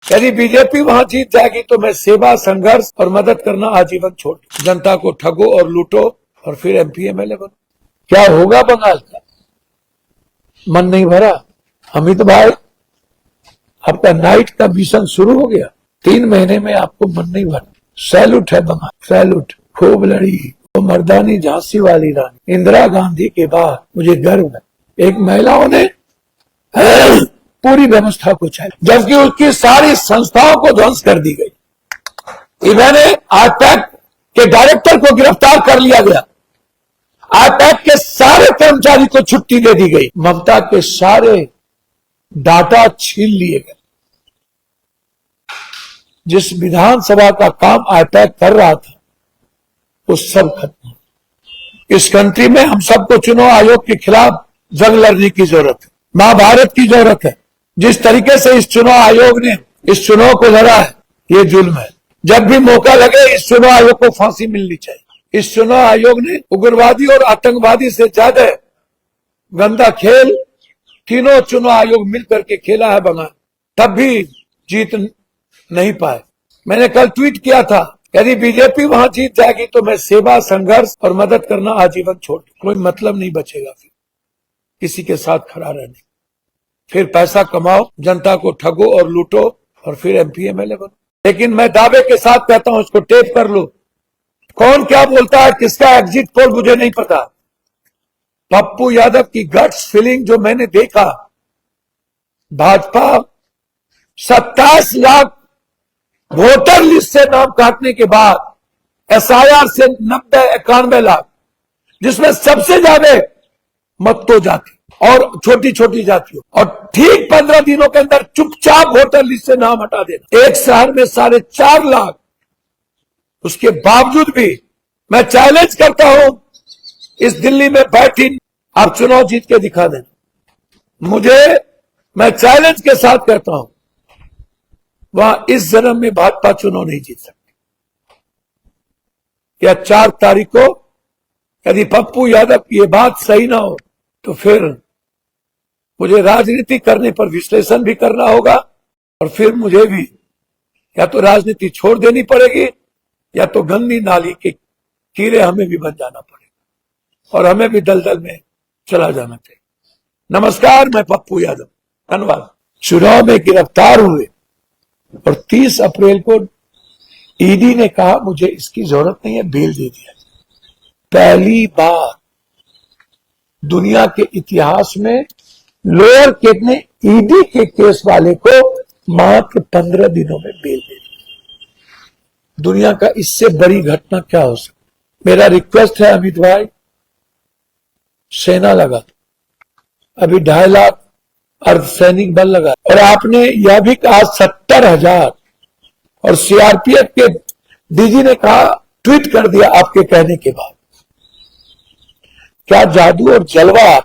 यदि बीजेपी वहां जीत जाएगी तो मैं सेवा, संघर्ष और मदद करना आजीवन छोड़, जनता को ठगो और लूटो और फिर एमपी एमएलए बनो। क्या होगा बंगाल का? मन नहीं भरा। अमित भाई, आपका नाइट का मिशन शुरू हो गया। 3 महीने में आपको मन नहीं भरा। सैल्यूट है बंगाल, सैल्यूट। खूब लड़ी वो मर्दानी झांसी वाली रानी इंदिरा गांधी के बाद मुझे गर्व है। एक महिलाओं ने पूरी व्यवस्था को चलाया, जबकि उसकी सारी संस्थाओं को ध्वंस कर दी गई। इवन आईपैक के डायरेक्टर को गिरफ्तार कर लिया गया। आईपैक के सारे कर्मचारी को छुट्टी दे दी गई। ममता के सारे डाटा छीन लिए गए। जिस विधानसभा का काम आईपैक कर रहा था वो सब खत्म। इस कंट्री में हम सबको चुनाव आयोग के खिलाफ जंग लड़ने की जरूरत है, महाभारत की जरूरत है। जिस तरीके से इस चुनाव आयोग ने इस चुनाव को लड़ा है, ये जुल्म है। जब भी मौका लगे इस चुनाव आयोग को फांसी मिलनी चाहिए। इस चुनाव आयोग ने उग्रवादी और आतंकवादी से ज्यादा गंदा खेल तीनों चुनाव आयोग मिलकर के खेला है बंगाल, तब भी जीत नहीं पाए। मैंने कल ट्वीट किया था, यदि बीजेपी वहां जीत जाएगी तो मैं सेवा, संघर्ष और मदद करना आजीवन छोड़, कोई मतलब नहीं बचेगा फिर किसी के साथ खड़ा रहने। फिर पैसा कमाओ, जनता को ठगो और लूटो और फिर एमपी एमएलए बनो। लेकिन मैं दावे के साथ कहता हूं, इसको टेप कर लो। कौन क्या बोलता है, किसका एग्जिट पोल मुझे नहीं पता। पप्पू यादव की गट्स फीलिंग जो मैंने देखा, भाजपा 27 लाख वोटर लिस्ट से नाम काटने के बाद एसआईआर से 90-91 लाख, जिसमें सबसे ज्यादा मत तो जाति और छोटी छोटी जातियों, और ठीक 15 दिनों के अंदर चुपचाप वोटर लिस्ट से नाम हटा देना। एक शहर में 4.5 लाख, उसके बावजूद भी मैं चैलेंज करता हूं, इस दिल्ली में बैठी आप चुनाव जीत के दिखा देना मुझे। मैं चैलेंज के साथ कहता हूं, वहां इस जन्म में भाजपा चुनाव नहीं जीत सकती। या 4 तारीख को यदि पप्पू यादव की ये बात सही ना हो तो फिर मुझे राजनीति करने पर विश्लेषण भी करना होगा, और फिर मुझे भी या तो राजनीति छोड़ देनी पड़ेगी या तो गंदी नाली के कीड़े हमें भी बन जाना पड़ेगा और हमें भी दलदल में चला जाना चाहिए। नमस्कार, मैं पप्पू यादव, धन्यवाद। चुनाव में गिरफ्तार हुए और 30 अप्रैल को ईडी ने कहा मुझे इसकी जरूरत नहीं है, बेल दे दिया। पहली बार दुनिया के इतिहास में लोअर कोर्ट ने ईडी के केस वाले को मात्र 15 दिनों में बेल दे दी। दुनिया का इससे बड़ी घटना क्या हो सकती। मेरा रिक्वेस्ट है अमित भाई, सेना लगा, अभी 2.5 लाख अर्धसैनिक बल लगा, और आपने यह भी कहा 70,000, और सीआरपीएफ के डीजी ने कहा, ट्वीट कर दिया आपके कहने के बाद। क्या जादू और जलवा